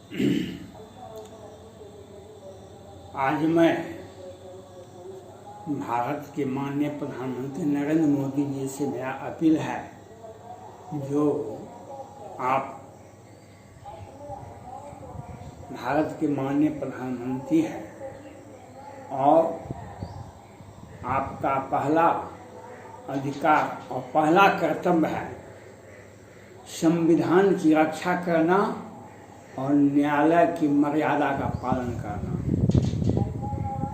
आज मैं भारत के माननीय प्रधानमंत्री नरेंद्र मोदी जी से मेरा अपील है, जो आप भारत के माननीय प्रधानमंत्री हैं और आपका पहला अधिकार और पहला कर्तव्य है संविधान की रक्षा करना और न्यायालय की मर्यादा का पालन करना।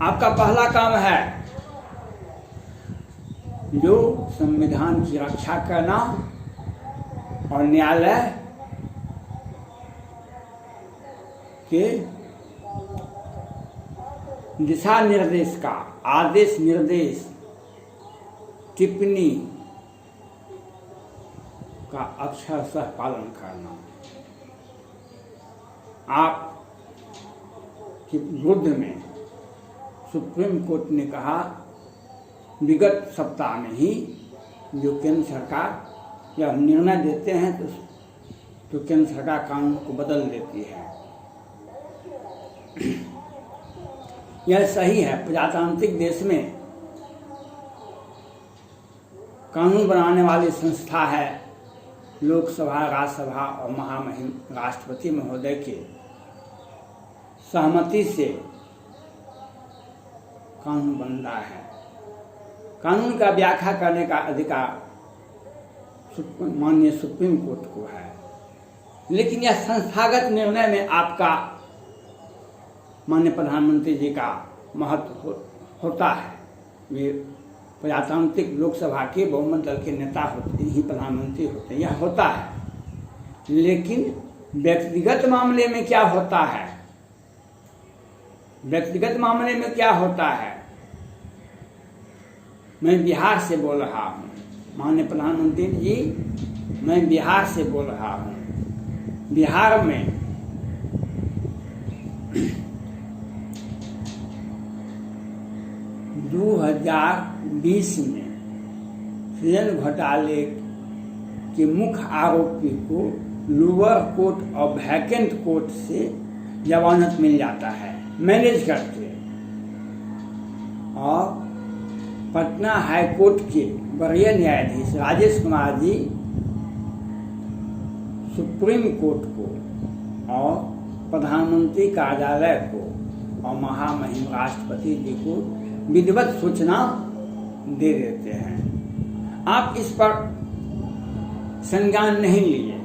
आपका पहला काम है जो संविधान की रक्षा करना और न्यायालय के दिशा निर्देश का आदेश निर्देश टिप्पणी का अक्षरशः पालन करना। आप के विरुद्ध में सुप्रीम कोर्ट ने कहा विगत सप्ताह में ही, जो केंद्र सरकार जब निर्णय देते हैं तो केंद्र सरकार कानून को बदल देती है। यह सही है। प्रजातांत्रिक देश में कानून बनाने वाली संस्था है लोकसभा, राज्यसभा और महामहिम राष्ट्रपति महोदय के सहमति से कानून बनता है। कानून का व्याख्या करने का अधिकार माननीय सुप्रीम कोर्ट को है, लेकिन यह संस्थागत निर्णय में आपका माननीय प्रधानमंत्री जी का महत्व होता है। वे प्रजातांत्रिक लोकसभा के बहुमत दल के नेता होते ही प्रधानमंत्री होते हैं, यह होता है। लेकिन व्यक्तिगत मामले में क्या होता है? व्यक्तिगत मामले में क्या होता है? मैं बिहार से बोल रहा हूँ माननीय प्रधानमंत्री जी, मैं बिहार से बोल रहा हूँ। बिहार में (2020) में सृजन घोटाले के मुख्य आरोपी को लोअर कोर्ट और वैकेंट कोर्ट से जमानत मिल जाता है मैनेज करके, और पटना हाई कोर्ट के वरीय न्यायाधीश राजेश कुमार जी सुप्रीम कोर्ट को और प्रधानमंत्री कार्यालय को और महामहिम राष्ट्रपति जी को विधिवत सूचना दे देते हैं। आप इस पर संज्ञान नहीं लिए।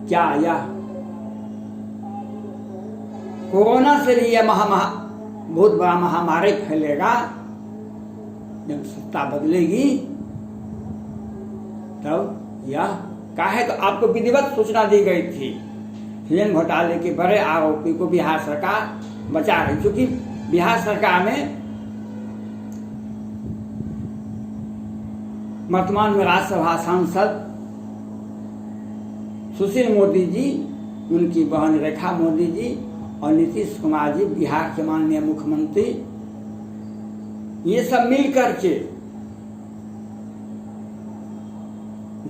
क्या यह कोरोना से भी यह बहुत बड़ा महामारी फैलेगा? जब सत्ता बदलेगी तब यह काहे तो आपको विधिवत सूचना दी गई थी। सृजन घोटाले के बड़े आरोपी को बिहार सरकार बचा रही, क्योंकि बिहार सरकार में वर्तमान में राज्यसभा सांसद सुशील मोदी जी, उनकी बहन रेखा मोदी जी और नीतीश कुमार जी बिहार के माननीय मुख्यमंत्री, ये सब मिल करके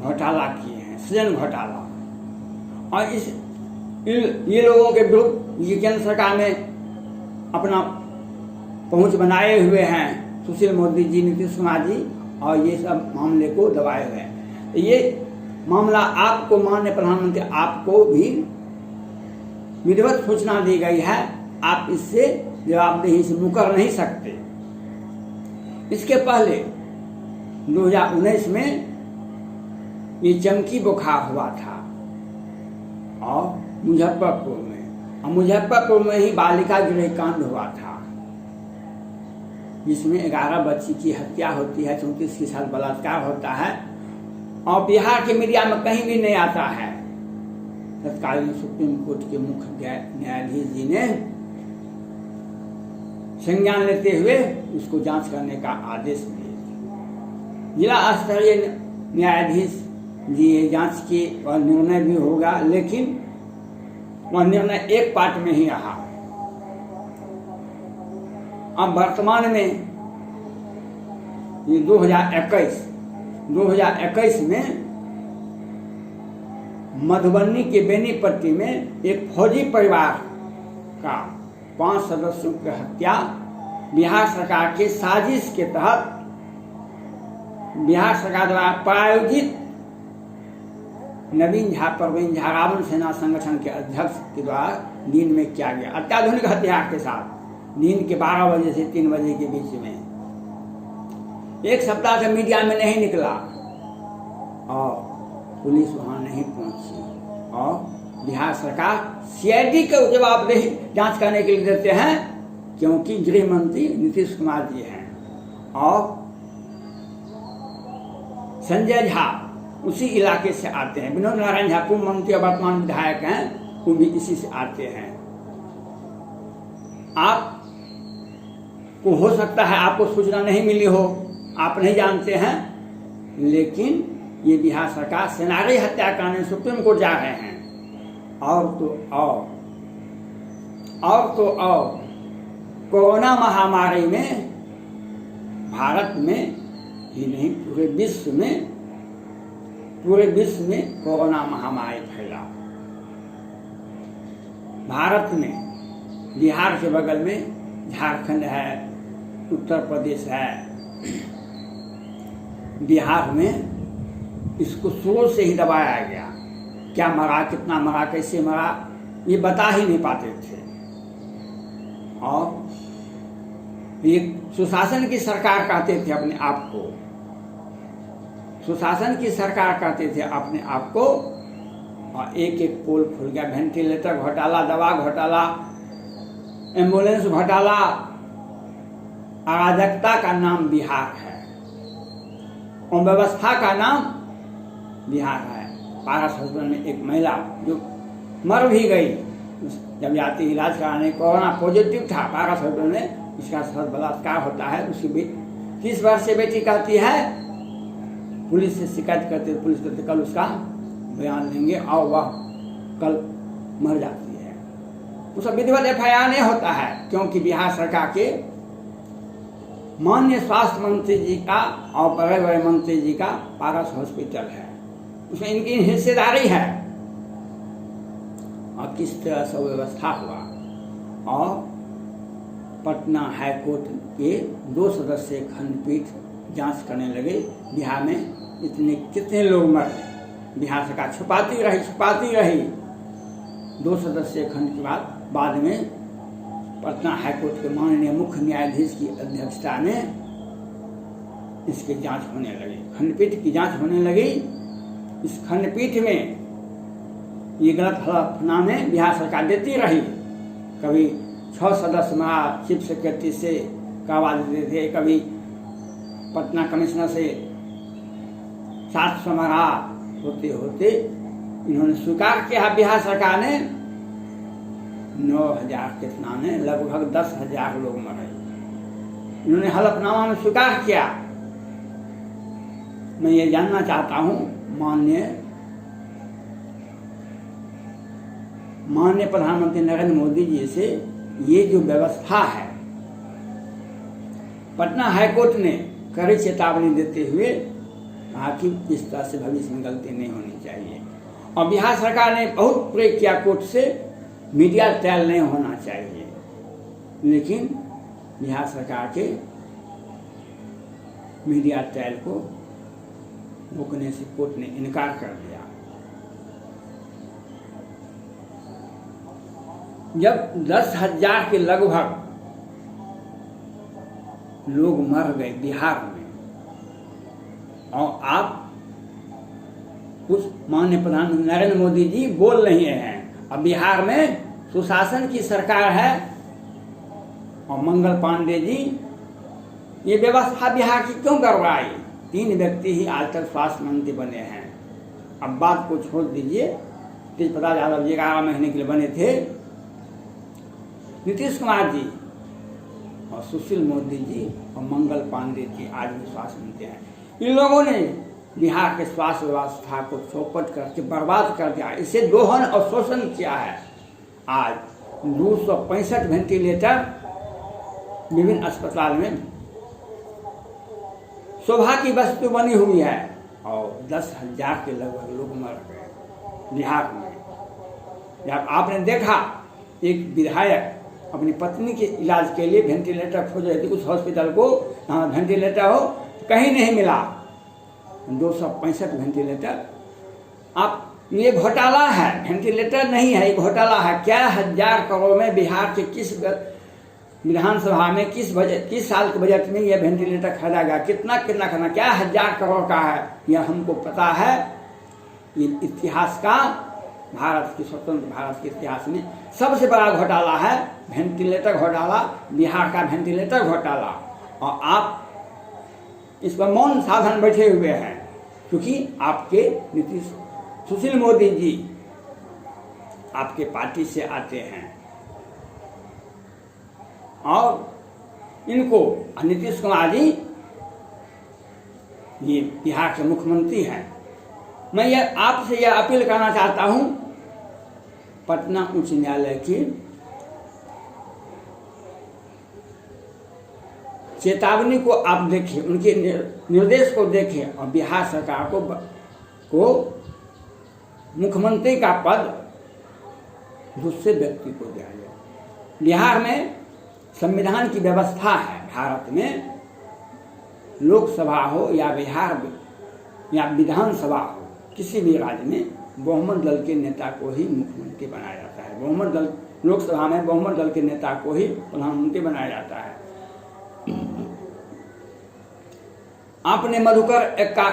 घोटाला किए हैं, सृजन घोटाला। और ये लोगों के विरुद्ध ये केंद्र सरकार ने अपना पहुंच बनाए हुए हैं, सुशील मोदी जी, नीतीश कुमार जी, और ये सब मामले को दबाए हुए हैं। ये मामला आपको माननीय प्रधानमंत्री, आपको भी विधिवत सूचना दी गई है। आप इससे जवाबदेही से मुकर नहीं सकते। इसके पहले 2019 में ये चमकी बुखार हुआ था और मुजफ्फरपुर में, और मुजफ्फरपुर में ही बालिका गृह कांड हुआ था, जिसमें 11 बच्ची की हत्या होती है, 34 के साथ बलात्कार होता है, और बिहार के मीडिया में कहीं भी नहीं आता है। तत्कालीन सुप्रीम कोर्ट के मुख्य न्यायाधीश जी ने संज्ञान लेते हुए उसको जांच करने का आदेश दिए। जिला स्तरीय न्यायाधीश जी जांच की और निर्णय भी होगा, लेकिन वह निर्णय एक पार्ट में ही रहा। अब वर्तमान में ये 2021 में मधुबनी के बेनीपट्टी में एक फौजी परिवार का 5 सदस्यों की हत्या बिहार सरकार के साजिश के तहत बिहार सरकार द्वारा प्रायोजित नवीन झा प्रवीण झा रावण सेना संगठन के अध्यक्ष के द्वारा दिन में किया गया, अत्याधुनिक हथियार के साथ, दिन के 12 बजे से 3 बजे के बीच में। एक सप्ताह से मीडिया में नहीं निकला और पुलिस वहां नहीं पहुंची और बिहार सरकार CID को जवाबदेही जांच करने के लिए देते हैं, क्योंकि गृह मंत्री नीतीश कुमार जी हैं और संजय झा उसी इलाके से आते हैं। विनोद नारायण झा पूर्व मंत्री और वर्तमान विधायक हैं, वो भी इसी से आते हैं। आप को हो सकता है आपको सूचना नहीं मिली हो, आप नहीं जानते हैं, लेकिन ये बिहार सरकार सेनारी हत्याकांड सुप्रीम कोर्ट जा रहे हैं। और कोरोना महामारी में भारत में ही नहीं पूरे विश्व में कोरोना महामारी फैला। भारत में बिहार के बगल में झारखंड है, उत्तर प्रदेश है, बिहार में इसको शुरू से ही दबाया गया। क्या मरा, कितना मरा, कैसे मरा, ये बता ही नहीं पाते थे। और ये सुशासन की सरकार कहते थे अपने आप को, सुशासन की सरकार कहते थे अपने आप को, और एक एक पोल खुल गया। वेंटिलेटर घोटाला, दवा घोटाला, एम्बुलेंस घोटाला, अराजकता का नाम बिहार है और व्यवस्था का नाम बिहार है। पारस हॉस्पिटल में एक महिला जो मर भी गई, जब जाती इलाज कराने, कोरोना पॉजिटिव था पारस हॉस्पिटल में, उसका साथ बलात्कार होता है। उसकी 30 वर्ष से बेटी कहती है, पुलिस से शिकायत करते, पुलिस कहते कल उसका बयान लेंगे और वह कल मर जाती है। उसका विधिवत FIR नहीं होता है, क्योंकि बिहार सरकार के माननीय स्वास्थ्य मंत्री जी का और बड़े बड़े मंत्री जी का पारस हॉस्पिटल है, उसमें इनकी हिस्सेदारी है। और किस तरह से व्यवस्था हुआ। और पटना हाईकोर्ट के 2 सदस्यीय खंडपीठ जांच करने लगे, बिहार में इतने कितने लोग मरे। बिहार सरकार छुपाती रही। 2 सदस्यीय खंड के बाद में पटना हाईकोर्ट के माननीय मुख्य न्यायाधीश की अध्यक्षता में इसकी जांच होने लगी, खंडपीठ की जांच होने लगी। इस खंडपीठ में ये गलत हलफनामे बिहार सरकार देती रही। कभी 6 सदस्य मरा चीफ सेक्रेटरी से करवा देते थे, कभी पटना कमिश्नर से 700 मरा। होते होते इन्होंने स्वीकार किया, बिहार सरकार ने 9,000 कितना ने लगभग 10,000 लोग मरे। इन्होंने हलफनामा में स्वीकार किया। मैं ये जानना चाहता हूँ माननीय प्रधानमंत्री नरेंद्र मोदी जी से, ये जो व्यवस्था है, पटना हाईकोर्ट ने कड़ी चेतावनी देते हुए कहा कि इस तरह से भविष्य में गलती नहीं होनी चाहिए। और बिहार सरकार ने बहुत प्रयोग किया कोर्ट से, मीडिया ट्रायल नहीं होना चाहिए, लेकिन बिहार सरकार के मीडिया ट्रायल को रोकने से कोर्ट ने इनकार कर दिया। जब 10,000 के लगभग लोग मर गए बिहार में, और आप कुछ माननीय प्रधानमंत्री नरेंद्र मोदी जी बोल रहे हैं, अब बिहार में सुशासन की सरकार है और मंगल पांडे जी ये व्यवस्था बिहार की क्यों करवाई। 3 व्यक्ति ही आज तक स्वास्थ्य मंत्री बने हैं। अब बात को छोड़ दीजिए, तेज प्रताप यादव जी 11 महीने के लिए बने थे, नीतीश कुमार जी और सुशील मोदी जी और मंगल पांडे जी आज भी स्वास्थ्य मंत्री हैं। इन लोगों ने बिहार के स्वास्थ्य व्यवस्था को चौपट करके बर्बाद कर दिया, इसे दोहन और शोषण किया है। आज 265 वेंटिलेटर विभिन्न अस्पताल में शोभा की वस्तु बनी हुई है और 10,000 के लगभग लोग मर गए। बिहार में। जब आपने देखा एक विधायक अपनी पत्नी के इलाज के लिए वेंटिलेटर खोज रहे थे, उस हॉस्पिटल को जहाँ वेंटिलेटर हो कहीं नहीं मिला, 265 वेंटिलेटर। आप ये घोटाला है, वेंटिलेटर नहीं है, ये घोटाला है। क्या 1000 करोड़ में बिहार के किस विधानसभा में किस साल के बजट में यह वेंटिलेटर खरीदा गया, कितना करना, क्या 1000 करोड़ का है, यह हमको पता है। ये इतिहास का, भारत की स्वतंत्र भारत के इतिहास में सबसे बड़ा घोटाला है वेंटिलेटर घोटाला, बिहार का वेंटिलेटर घोटाला। और आप इस पर मौन साधन बैठे हुए हैं, क्योंकि आपके नीतीश सुशील मोदी जी आपके पार्टी से आते हैं और इनको नीतीश कुमार जी ये बिहार के मुख्यमंत्री हैं। मैं यह आपसे यह अपील करना चाहता हूं, पटना उच्च न्यायालय की चेतावनी को आप देखिए, उनके निर्देश को देखें और बिहार सरकार को मुख्यमंत्री का पद दूसरे व्यक्ति को दिया जाए। बिहार में संविधान की व्यवस्था है, भारत में लोकसभा हो या बिहार में या विधानसभा हो, किसी भी राज्य में बहुमत दल के नेता को ही मुख्यमंत्री बनाया जाता है। बहुमत दल, लोकसभा में बहुमत दल के नेता को ही प्रधानमंत्री बनाया जाता है। आपने मधुकर एक्का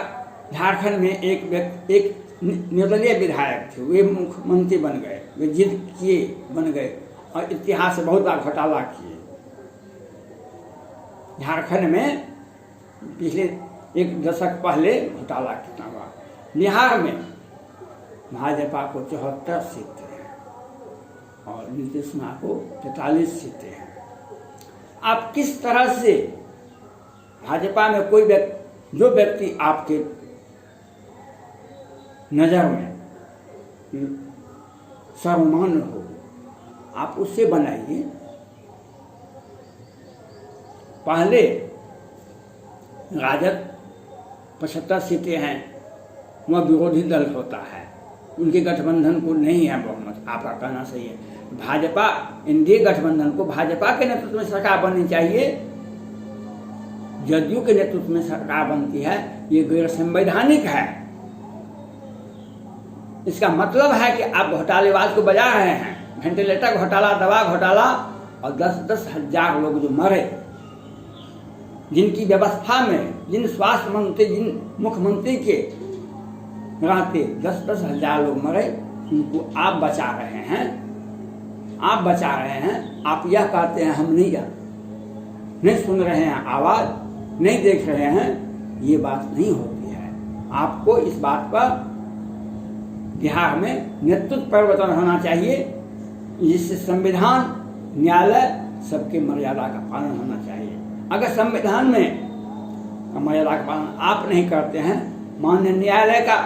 झारखंड में एक निर्दलीय विधायक थे, वे मुख्यमंत्री बन गए, वे जिद किए बन गए और इतिहास से बहुत बड़ा घोटाला किए। झारखंड में पिछले एक दशक पहले घोटाला कितना हुआ। बिहार में भाजपा को 74 सीटें हैं और नीतीश कुमार को 43 सीटें हैं। आप किस तरह से भाजपा में कोई जो व्यक्ति आपके नजर में सर्वमान्य हो, आप उससे बनाइए। पहले राजद 75 सीटें हैं, वह विरोधी दल होता है, उनके गठबंधन को नहीं है बहुमत। आपका कहना सही है। भाजपा एनडीए गठबंधन को भाजपा के नेतृत्व में सरकार बननी चाहिए। जदयू के नेतृत्व में सरकार बनती है, ये गैर संवैधानिक है। इसका मतलब है कि आप घोटालेबाज को बजा रहे हैं। वेंटिलेटर घोटाला, दवा घोटाला और 10-10 हजार लोग जो मरे, जिनकी व्यवस्था में, जिन स्वास्थ्य मंत्री, जिन मुख्यमंत्री के रहते 10-10 हजार लोग मरे, उनको आप बचा रहे हैं। आप बचा रहे हैं। आप यह कहते हैं हम नहीं सुन रहे हैं, आवाज नहीं देख रहे हैं। ये बात नहीं होती है। आपको इस बात पर बिहार में नेतृत्व परिवर्तन होना चाहिए, जिससे संविधान, न्यायालय, सबके मर्यादा का पालन होना चाहिए। अगर संविधान में मर्यादा का पालन आप नहीं करते हैं, माननीय न्यायालय का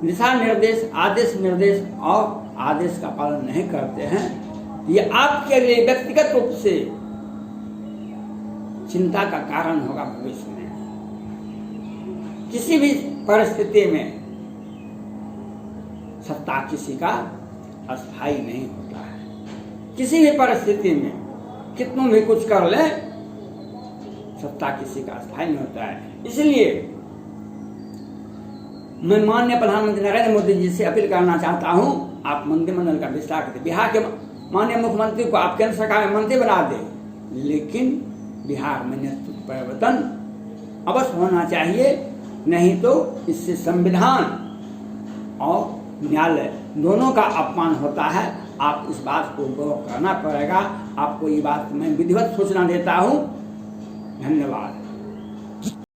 दिशा निर्देश, आदेश निर्देश और आदेश का पालन नहीं करते हैं, ये आपके लिए व्यक्तिगत रूप से चिंता का कारण होगा भविष्य में। किसी भी परिस्थिति में सत्ता किसी का अस्थायी नहीं होता है। किसी भी परिस्थिति में कितनों भी कुछ कर ले, सत्ता किसी का अस्थायी नहीं होता है। इसलिए मैं माननीय प्रधानमंत्री नरेंद्र मोदी जी से अपील करना चाहता हूं, आप मंत्रिमंडल का विस्तार करें। बिहार के माननीय मुख्यमंत्री को आप केंद्र सरकार में मंत्री बना दें, लेकिन बिहार में नेतृत्व परिवर्तन अवश्य होना चाहिए। नहीं तो इससे संविधान और न्यायालय दोनों का अपमान होता है। आप इस बात को गौर करना पड़ेगा। आपको ये बात मैं विधिवत सूचना देता हूँ। धन्यवाद।